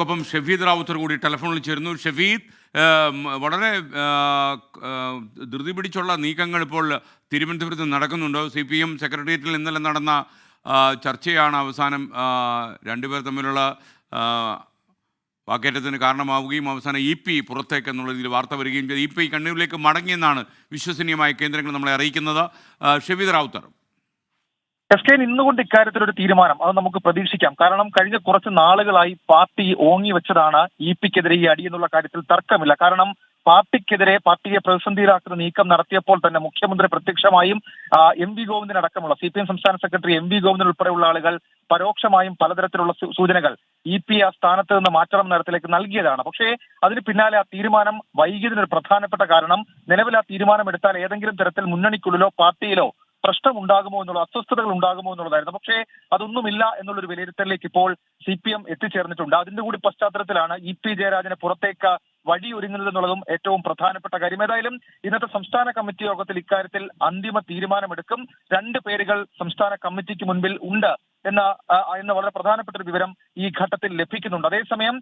നമുക്കൊപ്പം ഷഫീദ് റാവുത്തർ കൂടി ടെലിഫോണിൽ ചേരുന്നു. ഷഫീദ്, വളരെ ധൃതി പിടിച്ചുള്ള നീക്കങ്ങൾ ഇപ്പോൾ തിരുവനന്തപുരത്ത് നടക്കുന്നുണ്ട്. CPM സെക്രട്ടേറിയറ്റിൽ ഇന്നലെ നടന്ന ചർച്ചയാണ് അവസാനം രണ്ടുപേർ തമ്മിലുള്ള വാക്കേറ്റത്തിന് കാരണമാവുകയും അവസാനം EP പുറത്തേക്ക് എന്നുള്ള രീതിയിൽ വാർത്ത വരികയും ചെയ്തു. EP കണ്ണൂരിലേക്ക് മടങ്ങിയെന്നാണ് വിശ്വസനീയമായ കേന്ദ്രങ്ങൾ നമ്മളെ അറിയിക്കുന്നത്. ഷഫീദ് റാവുത്തർ, ഇന്നുകൊണ്ട് ഇക്കാര്യത്തിൽ ഒരു തീരുമാനം അത് നമുക്ക് പ്രതീക്ഷിക്കാം. കാരണം കഴിഞ്ഞ കുറച്ച് നാളുകളായി പാർട്ടി ഓങ്ങി വെച്ചതാണ് EPക്കെതിരെ ഈ അടി എന്നുള്ള കാര്യത്തിൽ തർക്കമില്ല. കാരണം പാർട്ടിക്കെതിരെ പാർട്ടിയെ പ്രതിസന്ധിയിലാക്കുന്ന നീക്കം നടത്തിയപ്പോൾ തന്നെ മുഖ്യമന്ത്രി പ്രത്യക്ഷമായും MV ഗോവിന്ദൻ അടക്കമുള്ള CPM സംസ്ഥാന സെക്രട്ടറി MV ഗോവിന്ദൻ ഉൾപ്പെടെയുള്ള ആളുകൾ പരോക്ഷമായും പലതരത്തിലുള്ള സൂചനകൾ EP ആ സ്ഥാനത്ത് നിന്ന് മാറ്റണം തരത്തിലേക്ക് നൽകിയതാണ്. പക്ഷേ അതിന് പിന്നാലെ ആ തീരുമാനം വൈകിയതിനൊരു പ്രധാനപ്പെട്ട കാരണം നിലവിൽ ആ തീരുമാനം എടുത്താൽ ഏതെങ്കിലും തരത്തിൽ മുന്നണിക്കുള്ളിലോ പാർട്ടിയിലോ പ്രശ്നം ഉണ്ടാകുമോ എന്നുള്ള അസ്വസ്ഥതകൾ ഉണ്ടാകുമോ എന്നുള്ളതായിരുന്നു. പക്ഷേ അതൊന്നുമില്ല എന്നുള്ളൊരു വിലയിരുത്തലിലേക്ക് ഇപ്പോൾ CPM എത്തിച്ചേർന്നിട്ടുണ്ട്. അതിന്റെ കൂടി പശ്ചാത്തലത്തിലാണ് EP ജയരാജനെ പുറത്തേക്ക് വഴിയൊരുങ്ങുന്നത് എന്നുള്ളതും ഏറ്റവും പ്രധാനപ്പെട്ട കാര്യം. ഏതായാലും ഇന്നത്തെ സംസ്ഥാന കമ്മിറ്റി യോഗത്തിൽ ഇക്കാര്യത്തിൽ അന്തിമ തീരുമാനമെടുക്കും. 2 പേരുകൾ സംസ്ഥാന കമ്മിറ്റിക്ക് മുൻപിൽ ഉണ്ട് എന്ന വളരെ പ്രധാനപ്പെട്ട ഒരു വിവരം ഈ ഘട്ടത്തിൽ ലഭിക്കുന്നുണ്ട്. അതേസമയം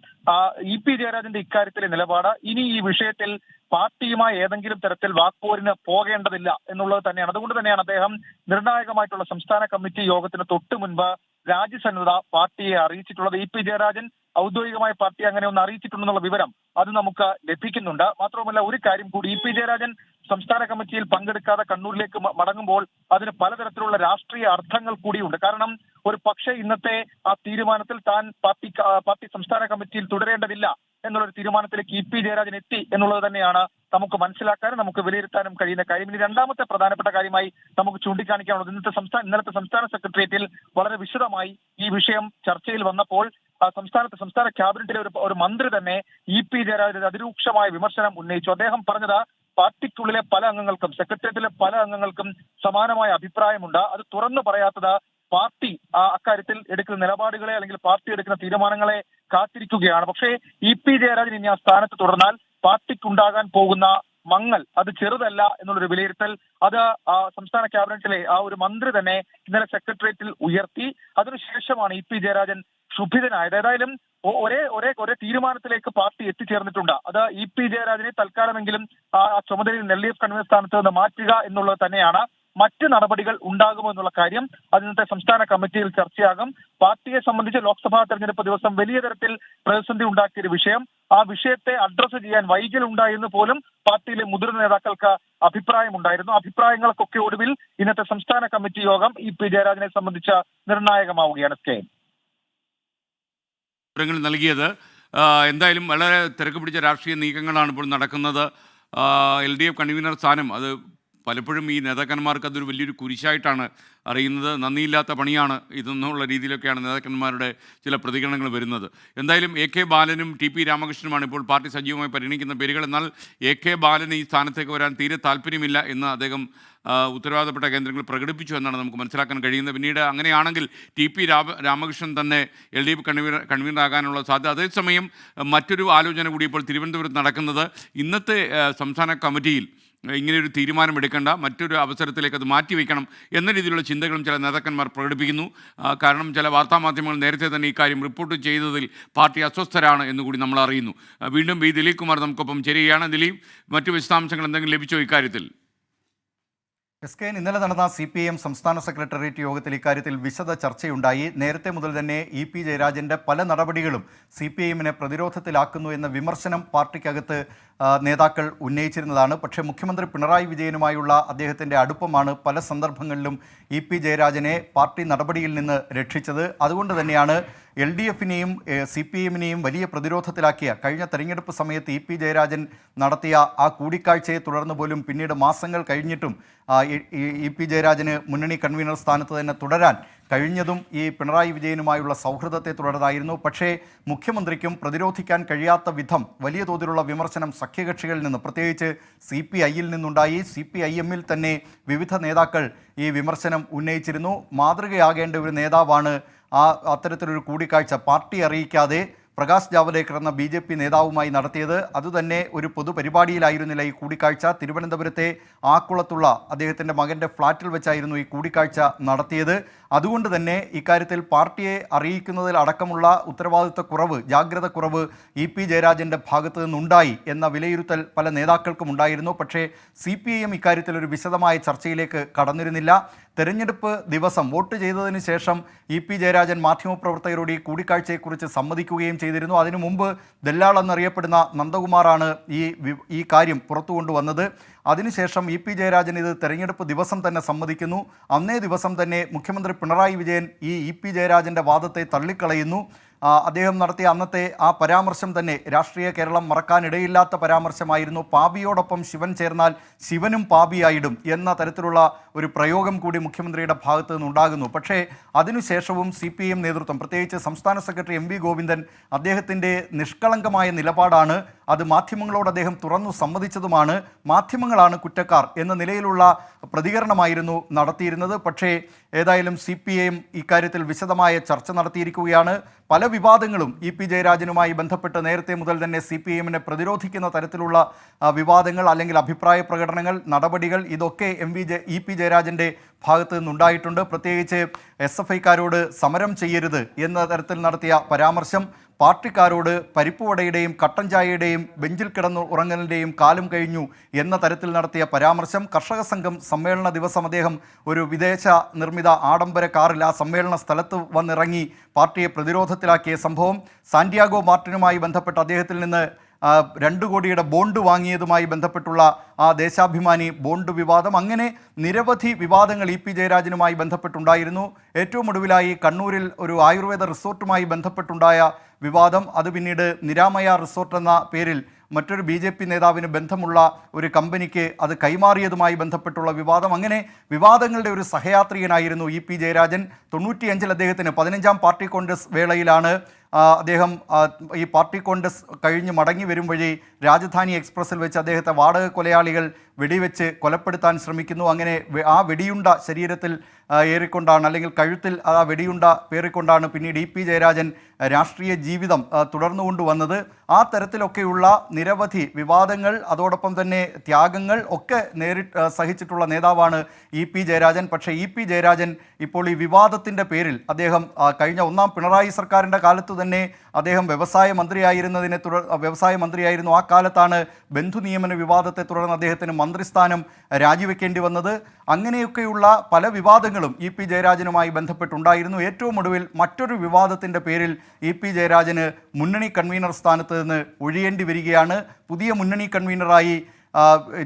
EP ജയരാജന്റെ ഇക്കാര്യത്തിലെ നിലപാട് ഇനി ഈ വിഷയത്തിൽ പാർട്ടിയുമായി ഏതെങ്കിലും തരത്തിൽ വാക്പോരിന് പോകേണ്ടതില്ല എന്നുള്ളത് തന്നെയാണ്. അതുകൊണ്ട് തന്നെയാണ് അദ്ദേഹം നിർണായകമായിട്ടുള്ള സംസ്ഥാന കമ്മിറ്റി യോഗത്തിന് തൊട്ടു മുൻപ് രാജ്യസന്നദ്ധത പാർട്ടിയെ അറിയിച്ചിട്ടുള്ളത്. EP ജയരാജൻ ഔദ്യോഗികമായി പാർട്ടി അങ്ങനെ ഒന്ന് അറിയിച്ചിട്ടുണ്ടെന്നുള്ള വിവരം അത് നമുക്ക് ലഭിക്കുന്നുണ്ട്. മാത്രവുമല്ല ഒരു കാര്യം കൂടി, EP ജയരാജൻ സംസ്ഥാന കമ്മിറ്റിയിൽ പങ്കെടുക്കാതെ കണ്ണൂരിലേക്ക് മടങ്ങുമ്പോൾ അതിന് പലതരത്തിലുള്ള രാഷ്ട്രീയ അർത്ഥങ്ങൾ കൂടിയുണ്ട്. കാരണം ഒരു പക്ഷേ ഇന്നത്തെ ആ തീരുമാനത്തിൽ താൻ പാർട്ടി സംസ്ഥാന കമ്മിറ്റിയിൽ തുടരേണ്ടതില്ല എന്നുള്ളൊരു തീരുമാനത്തിലേക്ക് EP ജയരാജൻ എത്തി എന്നുള്ളത് തന്നെയാണ് നമുക്ക് മനസ്സിലാക്കാനും നമുക്ക് വിലയിരുത്താനും കഴിയുന്ന കാര്യം. ഇനി രണ്ടാമത്തെ പ്രധാനപ്പെട്ട കാര്യമായി നമുക്ക് ചൂണ്ടിക്കാണിക്കാനുള്ളത് ഇന്നലത്തെ സംസ്ഥാന സെക്രട്ടേറിയറ്റിൽ വളരെ വിശദമായി ഈ വിഷയം ചർച്ചയിൽ വന്നപ്പോൾ സംസ്ഥാന ക്യാബിനറ്റിലെ ഒരു മന്ത്രി തന്നെ EP ജയരാജന് അതിരൂക്ഷമായ വിമർശനം ഉന്നയിച്ചു. അദ്ദേഹം പറഞ്ഞത് പാർട്ടിക്കുള്ളിലെ പല അംഗങ്ങൾക്കും സെക്രട്ടേറിയറ്റിലെ പല അംഗങ്ങൾക്കും സമാനമായ അഭിപ്രായമുണ്ട്. അത് തുറന്നു പറയാത്തത് പാർട്ടി അക്കാര്യത്തിൽ എടുക്കുന്ന നിലപാടുകളെ അല്ലെങ്കിൽ പാർട്ടി എടുക്കുന്ന തീരുമാനങ്ങളെ കാത്തിരിക്കുകയാണ്. പക്ഷേ EP ജയരാജൻ ഇനി ആ സ്ഥാനത്ത് തുടർന്നാൽ പാർട്ടിക്കുണ്ടാകാൻ പോകുന്ന മങ്ങൽ അത് ചെറുതല്ല എന്നുള്ളൊരു വിലയിരുത്തൽ അത് സംസ്ഥാന ക്യാബിനറ്റിലെ ആ ഒരു മന്ത്രി തന്നെ ഇന്നലെ സെക്രട്ടേറിയറ്റിൽ ഉയർത്തി. അതിനുശേഷമാണ് EP ജയരാജൻ ക്ഷുഭിതനായത്. ഏതായാലും ഒരേ തീരുമാനത്തിലേക്ക് പാർട്ടി എത്തിച്ചേർന്നിട്ടുണ്ട്. അത് EP ജയരാജനെ തൽക്കാലമെങ്കിലും ആ ചുമതലയിൽ LDF കൺവീനർ സ്ഥാനത്ത് നിന്ന് മാറ്റുക എന്നുള്ളത് തന്നെയാണ്. മറ്റ് നടപടികൾ ഉണ്ടാകുമോ എന്നുള്ള കാര്യം അതിനത്തെ സംസ്ഥാന കമ്മിറ്റിയിൽ ചർച്ചയാകും. പാർട്ടിയെ സംബന്ധിച്ച് ലോക്സഭാ തെരഞ്ഞെടുപ്പ് ദിവസം വലിയ തരത്തിൽ പ്രതിസന്ധി ഉണ്ടാക്കിയ ഒരു വിഷയം, ആ വിഷയത്തെ അഡ്രസ് ചെയ്യാൻ വൈകലുണ്ടായെന്ന് പോലും പാർട്ടിയിലെ മുതിർന്ന നേതാക്കൾക്ക് അഭിപ്രായമുണ്ടായിരുന്നു. അഭിപ്രായങ്ങൾക്കൊക്കെ ഒടുവിൽ ഇന്നത്തെ സംസ്ഥാന കമ്മിറ്റി യോഗം EP ജയരാജനെ സംബന്ധിച്ച് നിർണായകമാവുകയാണ്. നൽകിയത് എന്തായാലും വളരെ തിരക്ക് പിടിച്ച രാഷ്ട്രീയ നീക്കങ്ങളാണ് ഇപ്പോൾ നടക്കുന്നത്. LDF കൺവീനർ സ്ഥാനം അത് പലപ്പോഴും ഈ നേതാക്കന്മാർക്ക് അതൊരു വലിയൊരു കുരിശായിട്ടാണ് അറിയുന്നത്. നന്ദിയില്ലാത്ത പണിയാണ് ഇതെന്നുള്ള രീതിയിലൊക്കെയാണ് നേതാക്കന്മാരുടെ ചില പ്രതികരണങ്ങൾ വരുന്നത്. എന്തായാലും AK ബാലനും TP രാമകൃഷ്ണനുമാണ് ഇപ്പോൾ പാർട്ടി സജീവമായി പരിഗണിക്കുന്ന പേരുകൾ. എന്നാൽ AK ബാലന് ഈ സ്ഥാനത്തേക്ക് വരാൻ തീരെ താല്പര്യമില്ല എന്ന് അദ്ദേഹം ഉത്തരവാദപ്പെട്ട കേന്ദ്രങ്ങൾ പ്രകടിപ്പിച്ചു എന്നാണ് നമുക്ക് മനസ്സിലാക്കാൻ കഴിയുന്നത്. പിന്നീട് അങ്ങനെയാണെങ്കിൽ TP രാമകൃഷ്ണൻ തന്നെ LDF കൺവീനർ ആകാനുള്ള സാധ്യത. അതേസമയം മറ്റൊരു ആലോചന കൂടി ഇപ്പോൾ തിരുവനന്തപുരത്ത് നടക്കുന്നത്, ഇന്നത്തെ സംസ്ഥാന കമ്മിറ്റിയിൽ ഇങ്ങനെയൊരു തീരുമാനമെടുക്കേണ്ട, മറ്റൊരു അവസരത്തിലേക്ക് അത് മാറ്റിവെക്കണം എന്ന രീതിയിലുള്ള ചിന്തകളും ചില നേതാക്കന്മാർ പ്രകടിപ്പിക്കുന്നു. കാരണം ചില വാർത്താമാധ്യമങ്ങൾ നേരത്തെ തന്നെ ഇക്കാര്യം റിപ്പോർട്ട് ചെയ്തതിൽ പാർട്ടി അസ്വസ്ഥരാണ് എന്നുകൂടി നമ്മൾ അറിയുന്നു. വീണ്ടും ദിലീപ് കുമാർ നമുക്കൊപ്പം ചേരുകയാണ്. ദിലീപ്, മറ്റു വിശദാംശങ്ങൾ എന്തെങ്കിലും ലഭിച്ചോ ഇക്കാര്യത്തിൽ? ഇന്നലെ നടന്ന CPM സംസ്ഥാന സെക്രട്ടേറിയറ്റ് യോഗത്തിൽ ഇക്കാര്യത്തിൽ വിശദ ചർച്ചയുണ്ടായി. നേരത്തെ മുതൽ തന്നെ EP ജയരാജൻ്റെ പല നടപടികളും CPMനെ പ്രതിരോധത്തിലാക്കുന്നു എന്ന വിമർശനം പാർട്ടിക്കകത്ത് നേതാക്കൾ ഉന്നയിച്ചിരുന്നതാണ്. പക്ഷേ മുഖ്യമന്ത്രി പിണറായി വിജയനുമായുള്ള അദ്ദേഹത്തിൻ്റെ അടുപ്പമാണ് പല സന്ദർഭങ്ങളിലും EP ജയരാജനെ പാർട്ടി നടപടിയിൽ നിന്ന് രക്ഷിച്ചത്. അതുകൊണ്ട് തന്നെയാണ് LDFനെയും CPMനെയും വലിയ പ്രതിരോധത്തിലാക്കിയ കഴിഞ്ഞ തെരഞ്ഞെടുപ്പ് സമയത്ത് EP ജയരാജൻ നടത്തിയ ആ കൂടിക്കാഴ്ചയെ തുടർന്ന് പോലും പിന്നീട് മാസങ്ങൾ കഴിഞ്ഞിട്ടും EP ജയരാജന് മുന്നണി കൺവീനർ സ്ഥാനത്ത് തന്നെ തുടരാൻ കഴിഞ്ഞതും ഈ പിണറായി വിജയനുമായുള്ള സൗഹൃദത്തെ തുടർന്നായിരുന്നു. പക്ഷേ മുഖ്യമന്ത്രിക്കും പ്രതിരോധിക്കാൻ കഴിയാത്ത വിധം വലിയ തോതിലുള്ള വിമർശനം സഖ്യകക്ഷികളിൽ നിന്ന്, പ്രത്യേകിച്ച് CPIയിൽ നിന്നുണ്ടായി. CPIMൽ തന്നെ വിവിധ നേതാക്കൾ ഈ വിമർശനം ഉന്നയിച്ചിരുന്നു. മാതൃകയാകേണ്ട ഒരു നേതാവാണ് അത്തരത്തിലൊരു കൂടിക്കാഴ്ച പാർട്ടി അറിയിക്കാതെ പ്രകാശ് ജാവദേക്കർ എന്ന BJP നേതാവുമായി നടത്തിയത്. അതുതന്നെ ഒരു പൊതുപരിപാടിയിലായിരുന്നില്ല ഈ കൂടിക്കാഴ്ച. തിരുവനന്തപുരത്തെ ആക്കുളത്തുള്ള അദ്ദേഹത്തിൻ്റെ മകൻ്റെ ഫ്ളാറ്റിൽ വെച്ചായിരുന്നു ഈ കൂടിക്കാഴ്ച നടത്തിയത്. അതുകൊണ്ട് തന്നെ ഇക്കാര്യത്തിൽ പാർട്ടിയെ അറിയിക്കുന്നതിൽ അടക്കമുള്ള ഉത്തരവാദിത്വക്കുറവ്, ജാഗ്രത കുറവ് EP ജയരാജൻ്റെ ഭാഗത്തു നിന്നുണ്ടായി എന്ന വിലയിരുത്തൽ പല നേതാക്കൾക്കും ഉണ്ടായിരുന്നു. പക്ഷേ CPIM ഇക്കാര്യത്തിൽ ഒരു വിശദമായ ചർച്ചയിലേക്ക് കടന്നിരുന്നില്ല. തെരഞ്ഞെടുപ്പ് ദിവസം വോട്ട് ചെയ്തതിന് ശേഷം EP ജയരാജൻ മാധ്യമപ്രവർത്തകരോട് ഈ കൂടിക്കാഴ്ചയെക്കുറിച്ച് സമ്മതിക്കുകയും ചെയ്തിരുന്നു. അതിനു മുമ്പ് ദല്ലാൾ എന്നറിയപ്പെടുന്ന നന്ദകുമാറാണ് ഈ കാര്യം പുറത്തു കൊണ്ടുവന്നത്. അതിനുശേഷം EP ജയരാജൻ ഇത് തെരഞ്ഞെടുപ്പ് ദിവസം തന്നെ സമ്മതിക്കുന്നു. അന്നേ ദിവസം തന്നെ മുഖ്യമന്ത്രി പിണറായി വിജയൻ ഈ EP ജയരാജൻ്റെ വാദത്തെ തള്ളിക്കളയുന്നു. അദ്ദേഹം നടത്തിയ അന്നത്തെ ആ പരാമർശം തന്നെ രാഷ്ട്രീയ കേരളം മറക്കാനിടയില്ലാത്ത പരാമർശമായിരുന്നു. പാപിയോടൊപ്പം ശിവൻ ചേർന്നാൽ ശിവനും പാപിയായിടും എന്ന തരത്തിലുള്ള ഒരു പ്രയോഗം കൂടി മുഖ്യമന്ത്രിയുടെ ഭാഗത്തു നിന്നുണ്ടാകുന്നു. പക്ഷേ അതിനുശേഷവും CPIM നേതൃത്വം, പ്രത്യേകിച്ച് സംസ്ഥാന സെക്രട്ടറി MV ഗോവിന്ദൻ, അദ്ദേഹത്തിൻ്റെ നിഷ്കളങ്കമായ നിലപാടാണ്. അത് മാധ്യമങ്ങളോട് അദ്ദേഹം തുറന്നു സമ്മതിച്ചതുമാണ്. മാധ്യമങ്ങളാണ് കുറ്റക്കാർ എന്ന നിലയിലുള്ള പ്രതികരണമായിരുന്നു നടത്തിയിരുന്നത്. പക്ഷേ ഏതായാലും CPIM ഇക്കാര്യത്തിൽ വിശദമായ ചർച്ച നടത്തിയിരിക്കുകയാണ്. പല വിവാദങ്ങളും EP ജയരാജനുമായി ബന്ധപ്പെട്ട് നേരത്തെ മുതൽ തന്നെ CPIMനെ പ്രതിരോധിക്കുന്ന തരത്തിലുള്ള വിവാദങ്ങൾ അല്ലെങ്കിൽ അഭിപ്രായ പ്രകടനങ്ങൾ, നടപടികൾ ഇതൊക്കെ EP ജയരാജൻ്റെ ഭാഗത്തു നിന്നുണ്ടായിട്ടുണ്ട്. പ്രത്യേകിച്ച് SFIക്കാരോട് സമരം ചെയ്യരുത് എന്ന തരത്തിൽ നടത്തിയ പരാമർശം, പാർട്ടിക്കാരോട് പരിപ്പുവടയുടെയും കട്ടൻ ചായയുടെയും ബെഞ്ചിൽ കിടന്നു ഉറങ്ങലിൻ്റെയും കാലം കഴിഞ്ഞു എന്ന തരത്തിൽ നടത്തിയ പരാമർശം, കർഷക സംഘം സമ്മേളന ദിവസം അദ്ദേഹം ഒരു വിദേശ നിർമ്മിത ആഡംബര കാറിൽ ആ സമ്മേളന സ്ഥലത്ത് വന്നിറങ്ങി പാർട്ടിയെ പ്രതിരോധത്തിലാക്കിയ സംഭവം, സാന്റിയാഗോ മാർട്ടിനുമായി ബന്ധപ്പെട്ട് അദ്ദേഹത്തിൽ നിന്ന് 2 കോടിയുടെ ബോണ്ട് വാങ്ങിയതുമായി ബന്ധപ്പെട്ടുള്ള ആ ദേശാഭിമാനി ബോണ്ട് വിവാദം, അങ്ങനെ നിരവധി വിവാദങ്ങൾ EP ജയരാജനുമായി ബന്ധപ്പെട്ടുണ്ടായിരുന്നു. ഏറ്റവും ഒടുവിലായി കണ്ണൂരിൽ ഒരു ആയുർവേദ റിസോർട്ടുമായി ബന്ധപ്പെട്ടുണ്ടായ വിവാദം, അത് പിന്നീട് നിരാമയ റിസോർട്ട് എന്ന പേരിൽ മറ്റൊരു BJP നേതാവിന് ബന്ധമുള്ള ഒരു കമ്പനിക്ക് അത് കൈമാറിയതുമായി ബന്ധപ്പെട്ടുള്ള വിവാദം. അങ്ങനെ വിവാദങ്ങളുടെ ഒരു സഹയാത്രികനായിരുന്നു EP ജയരാജൻ. 95-ൽ അദ്ദേഹത്തിന് 15ാം പാർട്ടി കോൺഗ്രസ് വേളയിലാണ് അദ്ദേഹം ഈ പാർട്ടി കോൺഗ്രസ് കഴിഞ്ഞ് മടങ്ങി വരും വഴി രാജധാനി എക്സ്പ്രസ്സിൽ വെച്ച് അദ്ദേഹത്തെ വാടക കൊലയാളികൾ വെടിവെച്ച് കൊലപ്പെടുത്താൻ ശ്രമിക്കുന്നു. അങ്ങനെ ആ വെടിയുണ്ട ശരീരത്തിൽ ഏറിക്കൊണ്ടാണ്, അല്ലെങ്കിൽ കഴുത്തിൽ ആ വെടിയുണ്ട പേറിക്കൊണ്ടാണ് പിന്നീട് EP ജയരാജൻ രാഷ്ട്രീയ ജീവിതം തുടർന്നുകൊണ്ടുവന്നത്. ആ തരത്തിലൊക്കെയുള്ള നിരവധി വിവാദങ്ങൾ, അതോടൊപ്പം തന്നെ ത്യാഗങ്ങൾ ഒക്കെ സഹിച്ചിട്ടുള്ള നേതാവാണ് EP ജയരാജൻ. പക്ഷേ EP ജയരാജൻ ഇപ്പോൾ ഈ വിവാദത്തിൻ്റെ പേരിൽ അദ്ദേഹം കഴിഞ്ഞ 1ാം പിണറായി സർക്കാരിൻ്റെ കാലത്തു തന്നെ അദ്ദേഹം വ്യവസായ മന്ത്രിയായിരുന്നു. ആ കാലത്താണ് ബന്ധു നിയമന വിവാദത്തെ തുടർന്ന് അദ്ദേഹത്തിന് മന്ത്രിസ്ഥാനം രാജിവെക്കേണ്ടി വന്നത്. അങ്ങനെയൊക്കെയുള്ള പല വിവാദങ്ങളും EP ജയരാജനുമായി ബന്ധപ്പെട്ടുണ്ടായിരുന്നു. ഏറ്റവും ഒടുവിൽ മറ്റൊരു വിവാദത്തിൻ്റെ പേരിൽ EP ജയരാജന് മുന്നണി കൺവീനർ സ്ഥാനത്ത് നിന്ന് ഒഴിയേണ്ടി വരികയാണ്. പുതിയ മുന്നണി കൺവീനറായി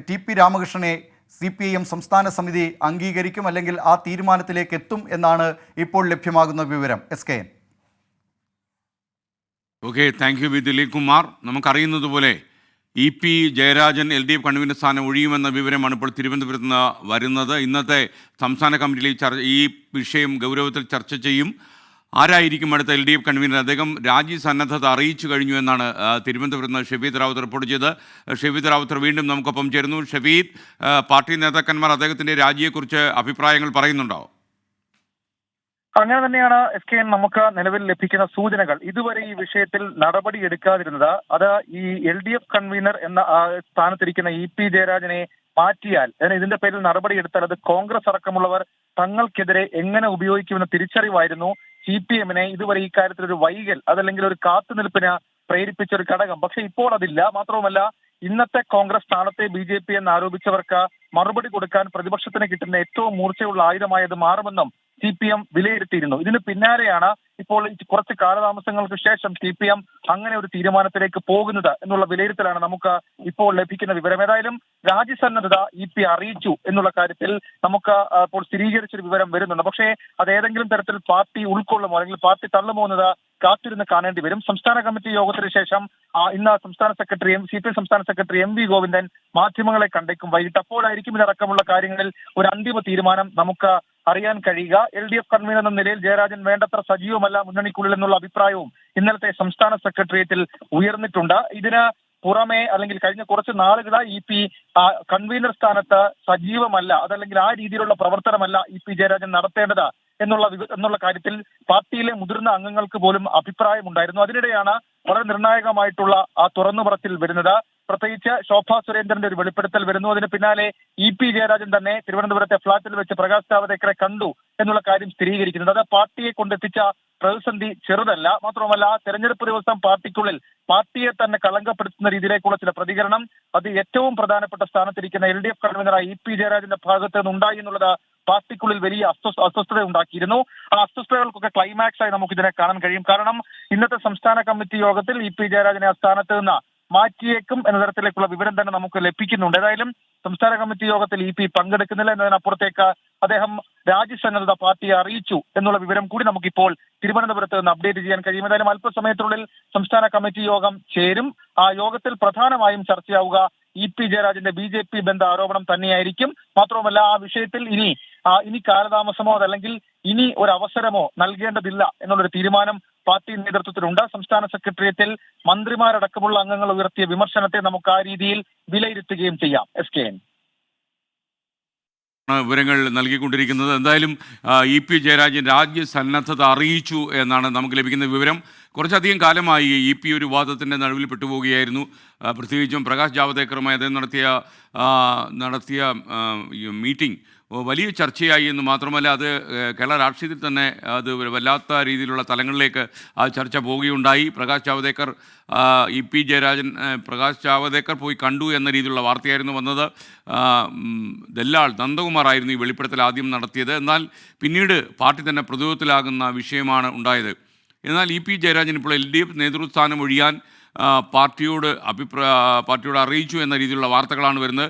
TP രാമകൃഷ്ണനെ CPIM സംസ്ഥാന സമിതി അംഗീകരിക്കും, അല്ലെങ്കിൽ ആ തീരുമാനത്തിലേക്ക് എത്തും എന്നാണ് ഇപ്പോൾ ലഭ്യമാകുന്ന വിവരം. SKN. Okay, thank you Dileep Kumar. നമുക്കറിയുന്നത് പോലെ EP ജയരാജൻ LDF കൺവീനർ സ്ഥാനം ഒഴിയുമെന്ന വിവരമാണ് ഇപ്പോൾ തിരുവനന്തപുരത്ത് നിന്ന് വരുന്നത്. ഇന്നത്തെ സംസ്ഥാന കമ്മിറ്റിയിൽ ഈ വിഷയം ഗൗരവത്തിൽ ചർച്ച ചെയ്യും. ആരായിരിക്കും അടുത്ത LDF കൺവീനർ? അദ്ദേഹം രാജി സന്നദ്ധത അറിയിച്ചു കഴിഞ്ഞു എന്നാണ് തിരുവനന്തപുരത്ത് നിന്ന് ഷെഫീദ് റാവുത്തർ റിപ്പോർട്ട് ചെയ്ത്. ഷെഫീദ് റാവുത്തർ വീണ്ടും നമുക്കൊപ്പം ചേരുന്നു. ഷെഫീദ്, പാർട്ടി നേതാക്കന്മാർ അദ്ദേഹത്തിൻ്റെ രാജിയെക്കുറിച്ച് അഭിപ്രായങ്ങൾ പറയുന്നുണ്ടോ? അങ്ങനെ തന്നെയാണ് SKN നമുക്ക് നിലവിൽ ലഭിക്കുന്ന സൂചനകൾ. ഇതുവരെ ഈ വിഷയത്തിൽ നടപടി എടുക്കാതിരുന്നത് അത് ഈ LDF കൺവീനർ എന്ന സ്ഥാനത്തിരിക്കുന്ന EP ജയരാജനെ മാറ്റിയാൽ, ഇതിന്റെ പേരിൽ നടപടി എടുത്താൽ അത് കോൺഗ്രസ് അടക്കമുള്ളവർ തങ്ങൾക്കെതിരെ എങ്ങനെ ഉപയോഗിക്കുമെന്ന തിരിച്ചറിവായിരുന്നു CPIMനെ ഇതുവരെ ഈ കാര്യത്തിൽ ഒരു വൈകൽ, അതല്ലെങ്കിൽ ഒരു കാത്തുനിൽപ്പിന് പ്രേരിപ്പിച്ച ഒരു ഘടകം. പക്ഷെ ഇപ്പോൾ അതില്ല. മാത്രവുമല്ല, ഇന്നത്തെ കോൺഗ്രസ് സ്ഥാനത്തെ BJP എന്ന് ആരോപിച്ചവർക്ക് മറുപടി കൊടുക്കാൻ പ്രതിപക്ഷത്തിന് കിട്ടുന്ന ഏറ്റവും മൂർച്ചയുള്ള ആയുധമായത് മാറുമെന്നും CPIM വിലയിരുത്തിയിരുന്നു. ഇതിന് പിന്നാലെയാണ് ഇപ്പോൾ കുറച്ച് കാലതാമസങ്ങൾക്ക് ശേഷം CPIM അങ്ങനെ ഒരു തീരുമാനത്തിലേക്ക് പോകുന്നത് എന്നുള്ള വിലയിരുത്തലാണ് നമുക്ക് ഇപ്പോൾ ലഭിക്കുന്ന വിവരം. ഏതായാലും രാജ്യസന്നദ്ധത EP അറിയിച്ചു എന്നുള്ള കാര്യത്തിൽ നമുക്ക് ഇപ്പോൾ സ്ഥിരീകരിച്ചൊരു വിവരം വരുന്നുണ്ട്. പക്ഷേ അത് ഏതെങ്കിലും തരത്തിൽ പാർട്ടി ഉൾക്കൊള്ളുമോ അല്ലെങ്കിൽ പാർട്ടി തള്ളുമോ എന്നത് കാത്തിരുന്ന് കാണേണ്ടി വരും. സംസ്ഥാന കമ്മിറ്റി യോഗത്തിന് ശേഷം ഇന്ന് CPIM സംസ്ഥാന സെക്രട്ടറി MV ഗോവിന്ദൻ മാധ്യമങ്ങളെ കണ്ടേക്കും വൈകിട്ട്. അപ്പോഴായിരിക്കും ഇതടക്കമുള്ള കാര്യങ്ങളിൽ ഒരു അന്തിമ തീരുമാനം നമുക്ക് അറിയാൻ കഴിയുക. LDF കൺവീനർ എന്ന നിലയിൽ ജയരാജൻ വേണ്ടത്ര സജീവമല്ല മുന്നണിക്കുള്ളിൽ എന്നുള്ള അഭിപ്രായവും ഇന്നലത്തെ സംസ്ഥാന സെക്രട്ടേറിയറ്റിൽ ഉയർന്നിട്ടുണ്ട്. ഇതിന് പുറമെ അല്ലെങ്കിൽ കഴിഞ്ഞ കുറച്ച് നാളുകളായി EP കൺവീനർ സ്ഥാനത്ത് സജീവമല്ല, അതല്ലെങ്കിൽ ആ രീതിയിലുള്ള പ്രവർത്തനമല്ല EP ജയരാജൻ നടത്തേണ്ടത് എന്നുള്ള കാര്യത്തിൽ പാർട്ടിയിലെ മുതിർന്ന അംഗങ്ങൾക്ക് പോലും അഭിപ്രായമുണ്ടായിരുന്നു. അതിനിടെയാണ് വളരെ നിർണായകമായിട്ടുള്ള ആ തുറന്നുപറച്ചിൽ വരുന്നത്. പ്രത്യേകിച്ച് ശോഭാ സുരേന്ദ്രന്റെ ഒരു വെളിപ്പെടുത്തൽ വരുന്നു. അതിന് പിന്നാലെ EP ജയരാജൻ തന്നെ തിരുവനന്തപുരത്തെ ഫ്ളാറ്റിൽ വെച്ച് പ്രകാശ് ജാവദേക്കറെ കണ്ടു എന്നുള്ള കാര്യം സ്ഥിരീകരിക്കുന്നത്. അത് പാർട്ടിയെ കൊണ്ടെത്തിച്ച പ്രതിസന്ധി ചെറുതല്ല. മാത്രമല്ല തെരഞ്ഞെടുപ്പ് ദിവസം പാർട്ടിക്കുള്ളിൽ പാർട്ടിയെ തന്നെ കളങ്കപ്പെടുത്തുന്ന രീതിയിലേക്കുള്ള ചില പ്രതികരണം അത് ഏറ്റവും പ്രധാനപ്പെട്ട സ്ഥാനത്തിരിക്കുന്ന LDF കൺവീനറായ EP ജയരാജന്റെ ഭാഗത്ത് നിന്നുണ്ടായി എന്നുള്ളത് പാർട്ടിക്കുള്ളിൽ വലിയ അസ്വസ്ഥത ഉണ്ടാക്കിയിരുന്നു. ആ അസ്വസ്ഥതകൾക്കൊക്കെ ക്ലൈമാക്സ് ആയി നമുക്ക് ഇതിനെ കാണാൻ കഴിയും. കാരണം ഇന്നത്തെ സംസ്ഥാന കമ്മിറ്റി യോഗത്തിൽ EP ജയരാജനെ ആ സ്ഥാനത്ത് നിന്ന് മാറ്റിയേക്കും എന്ന തരത്തിലേക്കുള്ള വിവരം തന്നെ നമുക്ക് ലഭിക്കുന്നുണ്ട്. ഏതായാലും സംസ്ഥാന കമ്മിറ്റി യോഗത്തിൽ EP പങ്കെടുക്കുന്നില്ല എന്നതിനപ്പുറത്തേക്ക് അദ്ദേഹം രാജ്യസന്നദ്ധത പാർട്ടിയെ അറിയിച്ചു എന്നുള്ള വിവരം കൂടി നമുക്കിപ്പോൾ തിരുവനന്തപുരത്ത് നിന്ന് അപ്ഡേറ്റ് ചെയ്യാൻ കഴിയും. ഏതായാലും അല്പസമയത്തിനുള്ളിൽ സംസ്ഥാന കമ്മിറ്റി യോഗം ചേരും. ആ യോഗത്തിൽ പ്രധാനമായും ചർച്ചയാവുക EP ജയരാജന്റെ BJP ബന്ധ ആരോപണം തന്നെയായിരിക്കും. മാത്രവുമല്ല ആ വിഷയത്തിൽ ഇനി കാലതാമസമോ അതല്ലെങ്കിൽ ഇനി ഒരു അവസരമോ നൽകേണ്ടതില്ല എന്നുള്ളൊരു തീരുമാനം പാർട്ടി നേതൃത്വത്തിലുണ്ട്. സംസ്ഥാന സെക്രട്ടേറിയറ്റിൽ മന്ത്രിമാരടക്കമുള്ള അംഗങ്ങൾ ഉയർത്തിയ വിമർശനത്തെ നമുക്ക് ആ രീതിയിൽ വിലയിരുത്തുകയും ചെയ്യാം. SKN വിവരങ്ങൾ നൽകിക്കൊണ്ടിരിക്കുന്നത്. എന്തായാലും EP ജയരാജൻ രാജ്യസന്നദ്ധത അറിയിച്ചു എന്നാണ് നമുക്ക് ലഭിക്കുന്ന വിവരം. കുറച്ചധികം കാലമായി EP ഒരു വാദത്തിൻ്റെ നടുവിൽ പെട്ടുപോവുകയായിരുന്നു. പ്രത്യേകിച്ചും പ്രകാശ് ജാവദേക്കറുമായി അദ്ദേഹം നടത്തിയ മീറ്റിംഗ് വലിയ ചർച്ചയായി എന്ന് മാത്രമല്ല അത് കേരള രാഷ്ട്രീയത്തിൽ തന്നെ അത് വല്ലാത്ത രീതിയിലുള്ള തലങ്ങളിലേക്ക് ആ ചർച്ച പോവുകയുണ്ടായി. പ്രകാശ് ജാവദേക്കർ EP ജയരാജൻ പ്രകാശ് ജാവദേക്കർ പോയി കണ്ടു എന്ന രീതിയിലുള്ള വാർത്തയായിരുന്നു വന്നത്. ദല്ലാൾ നന്ദകുമാർ ആയിരുന്നു ഈ വെളിപ്പെടുത്തൽ ആദ്യം നടത്തിയത്. എന്നാൽ പിന്നീട് പാർട്ടി തന്നെ പ്രതിരോധത്തിലാകുന്ന വിഷയമാണ് ഉണ്ടായത്. എന്നാൽ EP ജയരാജൻ ഇപ്പോൾ LDF നേതൃസ്ഥാനം ഒഴിയാൻ പാർട്ടിയോട് അറിയിച്ചു എന്ന രീതിയിലുള്ള വാർത്തകളാണ് വരുന്നത്.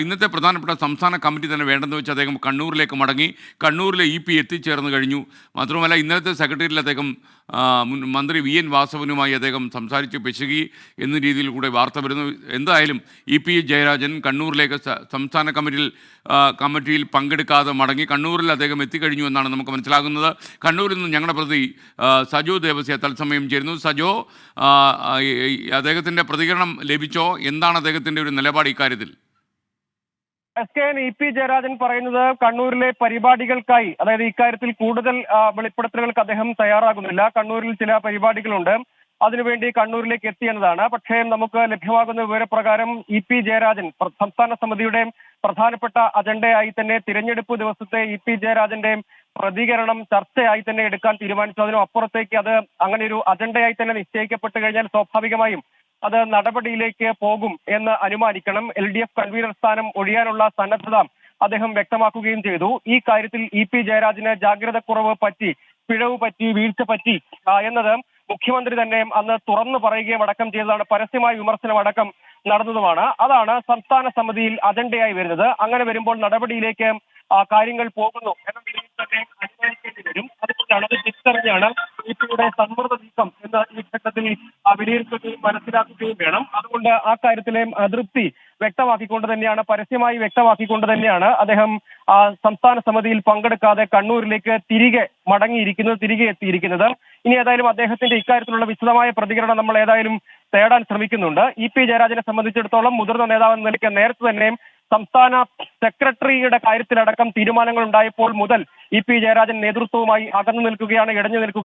ഇന്നത്തെ പ്രധാനപ്പെട്ട സംസ്ഥാന കമ്മിറ്റി തന്നെ വേണ്ടെന്ന് വെച്ച് അദ്ദേഹം കണ്ണൂരിലേക്ക് മടങ്ങി. കണ്ണൂരിലെ EP എത്തിച്ചേർന്ന് കഴിഞ്ഞു. മാത്രമല്ല ഇന്നലത്തെ സെക്രട്ടേറിയറ്റിൽ അദ്ദേഹം മന്ത്രി VN വാസവനുമായി അദ്ദേഹം സംസാരിച്ച് പെശകി എന്ന രീതിയിൽ കൂടെ വാർത്ത വരുന്നു. എന്തായാലും EP ജയരാജൻ കണ്ണൂരിലേക്ക് സംസ്ഥാന കമ്മിറ്റിയിൽ പങ്കെടുക്കാതെ മടങ്ങി. കണ്ണൂരിൽ അദ്ദേഹം എത്തിക്കഴിഞ്ഞു എന്നാണ് നമുക്ക് മനസ്സിലാകുന്നത്. കണ്ണൂരിൽ നിന്ന് ഞങ്ങളുടെ പ്രതി സജോ ദേവസ്യ തത്സമയം ചേരുന്നു. സജോ, അദ്ദേഹത്തിൻ്റെ പ്രതികരണം ലഭിച്ചോ? എന്താണ് അദ്ദേഹത്തിൻ്റെ ഒരു നിലപാട് ഇക്കാര്യത്തിൽ? SKN EP ജയരാജൻ പറയുന്നത് കണ്ണൂരിലെ പരിപാടികൾക്കായി, അതായത് ഇക്കാര്യത്തിൽ കൂടുതൽ വെളിപ്പെടുത്തലുകൾക്ക് അദ്ദേഹം തയ്യാറാകുന്നില്ല. കണ്ണൂരിൽ ചില പരിപാടികളുണ്ട്, അതിനുവേണ്ടി കണ്ണൂരിലേക്ക് എത്തിയെന്നതാണ്. പക്ഷേ നമുക്ക് ലഭ്യമാകുന്ന വിവരപ്രകാരം EP ജയരാജൻ സംസ്ഥാന സമിതിയുടെ പ്രധാനപ്പെട്ട അജണ്ടയായി തന്നെ തിരഞ്ഞെടുപ്പ് ദിവസത്തെ EP ജയരാജന്റെ പ്രതികരണം ചർച്ചയായി തന്നെ എടുക്കാൻ തീരുമാനിച്ചു. അതിനും അപ്പുറത്തേക്ക് അത് അങ്ങനെ ഒരു അജണ്ടയായി തന്നെ നിശ്ചയിക്കപ്പെട്ട് കഴിഞ്ഞാൽ സ്വാഭാവികമായും അത് നടപടിയിലേക്ക് പോകും എന്ന് അനുമാനിക്കണം. LDF കൺവീനർ സ്ഥാനം ഒഴിയാനുള്ള സന്നദ്ധത അദ്ദേഹം വ്യക്തമാക്കുകയും ചെയ്തു. ഈ കാര്യത്തിൽ EP ജയരാജന് ജാഗ്രതക്കുറവ് പറ്റി, പിഴവ് പറ്റി, വീഴ്ച പറ്റി എന്നത് മുഖ്യമന്ത്രി തന്നെ അന്ന് തുറന്നു പറയുകയും അടക്കം ചെയ്തതാണ്. പരസ്യമായ വിമർശനം അടക്കം നടന്നതുമാണ്. അതാണ് സംസ്ഥാന സമിതിയിൽ അജണ്ടയായി വരുന്നത്. അങ്ങനെ വരുമ്പോൾ നടപടിയിലേക്ക് കാര്യങ്ങൾ പോകുന്നു എന്ന നിലയിൽ തന്നെ അനുമാനിക്കേണ്ടി വരും. അതുകൊണ്ടാണ് അത് തിരിച്ചറിഞ്ഞാണ് EPയുടെ സമ്മർദ്ദ നീക്കം എന്ന് ഈ ഘട്ടത്തിൽ വിലയിരുത്തുകയും മനസ്സിലാക്കുകയും വേണം. അതുകൊണ്ട് ആ കാര്യത്തിലെ അതൃപ്തി വ്യക്തമാക്കിക്കൊണ്ട് തന്നെയാണ്, പരസ്യമായി വ്യക്തമാക്കിക്കൊണ്ട് തന്നെയാണ് അദ്ദേഹം സംസ്ഥാന സമിതിയിൽ പങ്കെടുക്കാതെ കണ്ണൂരിലേക്ക് തിരികെ എത്തിയിരിക്കുന്നത്. ഇനി ഏതായാലും അദ്ദേഹത്തിന്റെ ഇക്കാര്യത്തിലുള്ള വിശദമായ പ്രതികരണം നമ്മൾ ഏതായാലും തേടാൻ ശ്രമിക്കുന്നുണ്ട്. EP ജയരാജനെ സംബന്ധിച്ചിടത്തോളം മുതിർന്ന നേതാവെന്ന നിലയ്ക്ക് നേരത്തെ തന്നെ സംസ്ഥാന സെക്രട്ടറിയുടെ കാര്യത്തിലടക്കം തീരുമാനങ്ങൾ ഉണ്ടായപ്പോൾ മുതൽ EP ജയരാജൻ നേതൃത്വവുമായി അകന്നു നിൽക്കുകയാണ്, ഇടഞ്ഞു നിൽക്കുക.